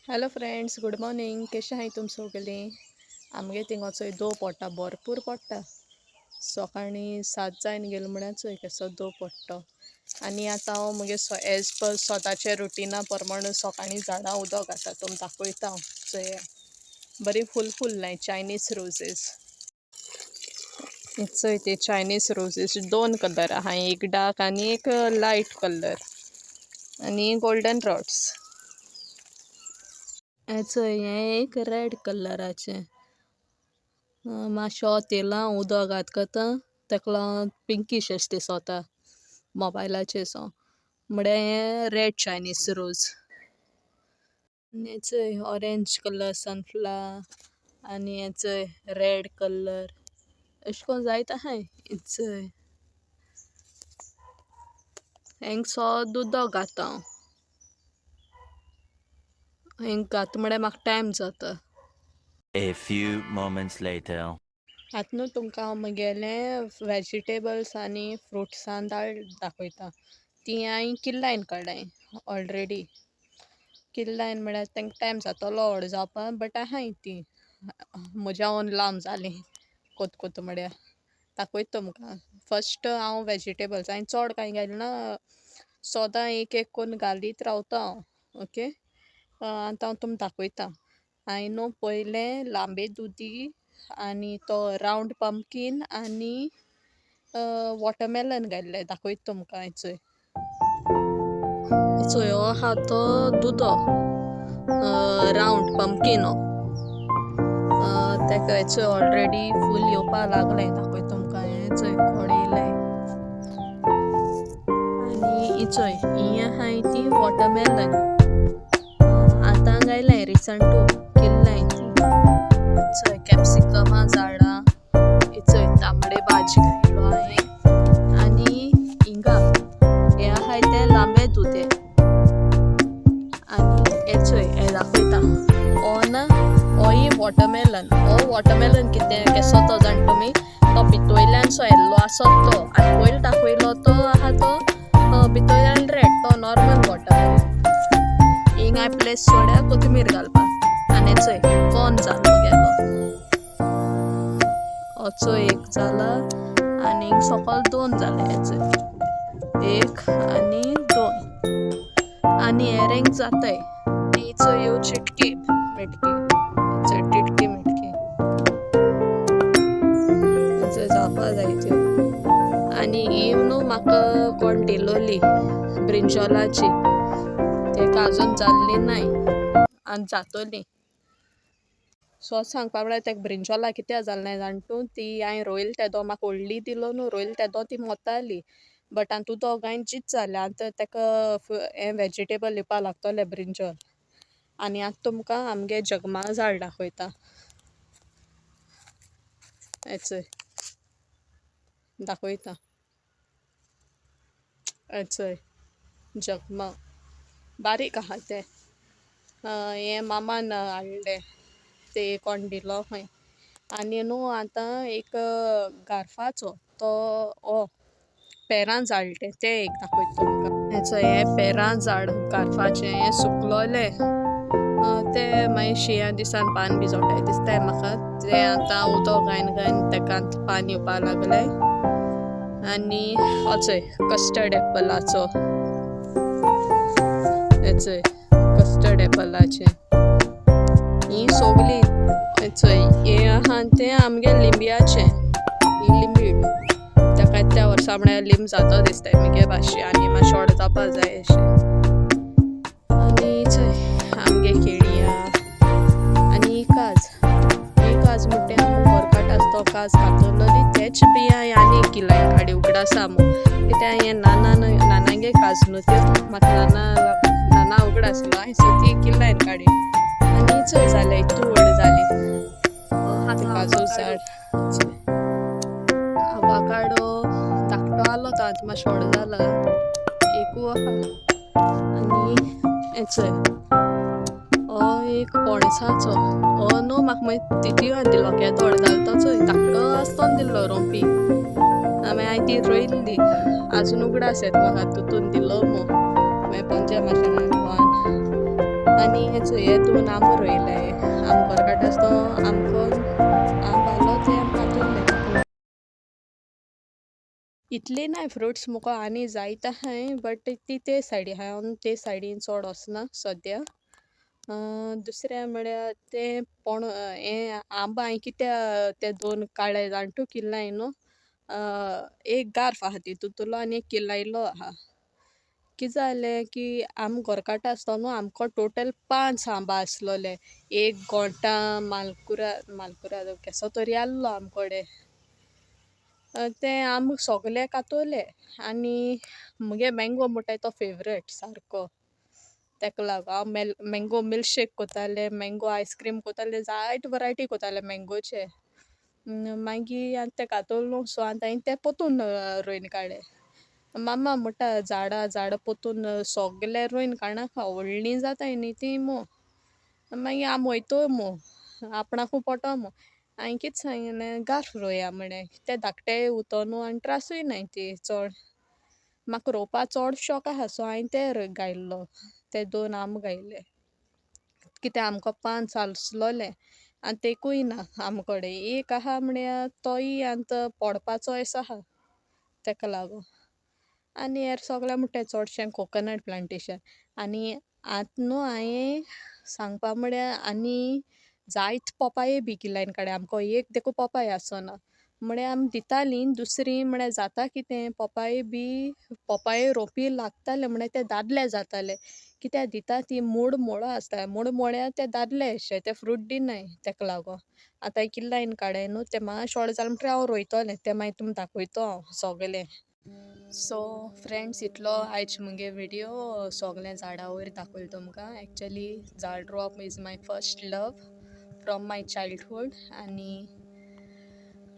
Hello friends, good morning. कशें आहाय तुम सगळीं? आमगे थिंगा चोय दो पडटा, भरपूर पडटा. सकाळीं 7 जायन गेलो म्हळ्यार चोय कसो दो पडटो. आनी आतां हांव मुगे एज पर स्वताचे रुटिना प्रमाण सकाळीं झाडां उदक घालता. तुम दाखयता हांव चोय बरी फुल चायनीज रोजीस. चोय ते चायनीज रोजीस 2 कलर आहा, एक डार्क आनी एक लायट कलर आनी गोल्डन रॉड्स. चोय हें एक रेड कलराचें मातशें तेलां उदक घातकता तेका लागोन पिंकीश एश दिसोता मोबायलाचेर सो म्हळ्यार हें रेड चायनीज रोज. आनी चोय ऑरेंज कलर सनफ्लावर आनी हें चोय रेड कलर अशें कोन्न जायत आहाय. चोय हेंक सोद उदक घालता हांव. हेंक घात म्हळ्यार म्हाका टायम जाता. A few moments later. आतां न्हू तुमकां हांव म्हगेले वेजिटेबल्स आनी फ्रुट्सां दाळ दाखयता. ती हांवें किल्लायन काडाय ऑलरेडी. किल्लायन म्हळ्यार तेंका टायम जातलो व्हड जावपा, बट आहाय ती म्हज्या ओन लांब जाली कोत म्हळ्यार दाखयता तुमकां. फस्ट हांव वेजिटेबल्स हांवें चड कांय घायना, सोदां एक कोन्न घालीत रावता हांव. ओके, आतां हांव तुमकां दाखयता. हांवें न्हू पयलें लांबे दुदी आनी तो रावंड पंपकीन आनी वॉटरमेलन घातले. दाखयता तुमकां चोय. चोय हो आहा तो दुदो रावंड पंपकीन हो. तेका चोय ऑलरेडी फूल येवपा लागलें. दाखयता तुमकां. हें चोय खोडेयलें आनी चोय ही आहाय ती वॉटरमेलन. आतां गायलें रिसंटू किल्लाय ती. चोय कॅप्सिकमा झाडां, चोय तांबडे भाजी घायलो हांवें आनी हिंगा हे आहाय ते लांबे दुदे. आनी हे चोय हे दाखयता हो ना, होय वॉटरमेलन. हो वॉटरमेलन कितें केसो तो जाण तुमी, तो भितोयल्यान सो येल्लो आसत तो, आनी पयलीं दाखयलो तो आहा तो भितोयल्यान रेड, तो नॉर्मल वॉटरमेलन. हिंग हांवें प्लेस सोड्या कोथमीर घालपाक. आनी चोय कोन जालो गेलो होचो एक जाला आनी सकयल 2 जाले. हेचे 1 आनी 2 आनी हेरेंक जाताय ती चोय ह्यो चिटकी मिटकी. चिटकी मिटकी चोय जावपा जाय त्यो. आनी ही न्हू म्हाका कोण दिलोली ब्रिंजॉलाची, तेका आजून जाल्ली नाय आनी जातोली. सो सांगपा म्हळ्यार तेका ब्रिंजॉला कित्याक जालनाय जाण तूं, ती हांवें रोयल तेदो म्हाका व्हडली दिलो न्हू रोयल तेदो ती मोताली, बट आतां उदक घायन जीत जालें. आतां तेका हें वेजिटेबल येवपा लागतोलें ब्रिंजॉल. आनी आतां तुमकां आमगे जगमा झाड दाखयता. हे चोय दाखयता. हे चोय जगमा बारीक आहा ते. हें मामान हाडलें, ते कोण दिलो खंय. आनी न्हू आतां एक गारफाचो तो पेरां जाल्लें तें एक दाखयता तुमकां. हे चोय हें पेरां झाड गारफाचें. हें सुकलोलें तें मागीर शिंया दिसान पान बी जोडटाय दिसताय म्हाका. तें आतां उदक घायन तेका पान येवपा लागलें. आनी हो चोय कस्टर्ड एप्पलाचो. हे चोय कस्टर्ड एप्पलाचें ही सोगलीं. चोय हें आहा तें आमगे लिंबियाचें. ही लिंबीड तेका त्या वर्सा म्हळ्यार लिंब जातो दिसताय म्हगे भाशेन, आनी मातशें व्हड जावपा जाय अशें. आनी चोय आमगे केळिया आनी काज मुट्टे आमकां कोरकाट आसतो काज घातलोली. तेच बियां आनी किलाय काडी उगडासा मू, कित्याक हें नानांगे काज न्हू त्यो. म्हाका नाना उगड आसलो हांवें सो ती किल्लायन काडी. आनी चोय जालें इतू व्हड जाली काजू झाड. आवाकाडो धाकटो आलो तो आतां मातशें व्हड जाला, एकू आहा. आनी हे चोय हो एक पणसाचो. हो न्हू म्हाका मागीर तितूय दिलो केदो व्हड जालो तो चोय धाकटो आसतोन दिल्लो रोंपी. मागीर हांवें ती रोयल्ली, आजून उगडास येता म्हाका तितून दिलो मू. मागीर पंजा माशेन आनी हे दोन आंब रोयलाय आम घर काडटा आसतो आमको आंब आलो ते आम कातुल्ले ताका इतली नाय फ्रुट्स मुको आनी जायत आहाय बट ती ते सायडी आहाय हांव ते सायडीन चोड वसना सद्या दुसरें म्हळ्यार ते हे आंब हांयें कित्या ते दोन काळे जाणटू किल्लाय न्हू एक गार्फ आहा तितूंतलो आनी एक किल्लायलो आहा कितें जालें की आम घर काडटा आसतो न्हू आमको टोटल 5 आंबा आसलोले एक गोंटा मालकुरा केसो तरी आहलो आमकोडे ते आंब सोगले कातोले आनी मुगे मँगो म्हुटाय तो फेवरेट सारको तेका लागोन हांव मँगो मिल्कशेक कोतालें मँगो आयस्क्रीम कोतालें जायत वरायटी कोतालें मँगोचे मागीर आतां तें कातोल न्हू सो आतां हांयें तें पोतून रोयन काडे मामा म्हुटा झाडां पोतून सोगले रोयन काडनाका व्हडलीं जाताय न्ही तीं मू मागीर आम वोयतो मू आपणाकू पोटो मू हांयें कितें सांगलें गार्फ रोया म्हणें ते धाकटेय उतो न्हू आनी त्रासूय नाय ती चोड म्हाका रोवपा चोड शॉक आहा सो हांयें ते गायल्लो ते दोन आंब गायले कित्या आमको 5 आसलोले आनी तेकूय ना आमकोडे एक आहा म्हळ्यार तोय आतां पोडपाचो एसो आहा तेका लागोन आनी हेर सोगलें म्हुटाय चोडशें कोकोनट प्लांटेशन आनी आतां न्हू हांयें सांगपा म्हळ्यार आनी जायत पोपाये बी किलायन काडे आमको एक देखू पोपाय आसोना म्हळ्यार आमी दितालीं दुसरीं म्हळ्यार जाता कितें पोपाये रोंपी लागताले म्हळ्यार ते दादले जाताले कित्याक दिता ती मूड आसता मूड मोळ्यार ते दादले अशे ते फ्रूट दिनाय तेका लागोन आतां किल्लायन काडे न्हू ते मातशे व्हड जाले म्हणटरी हांव रोयतोलें ते मागीर तुमकां दाखयतो हांव सोगलें सो फ्रेंड्स इतलो आयज मुगे विडियो सोगलें झाडां वयर दाखयल तुमकां एक्चुली झाड रोवप is my first love from my childhood आनी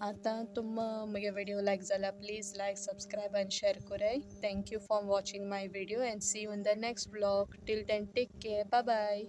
आतां तुम मुगे विडियो लायक जाल्यार प्लीज लायक सब्सक्रायब आनी शेअर कोराय thank you for watching my video and see you in the next blog till then take care bye bye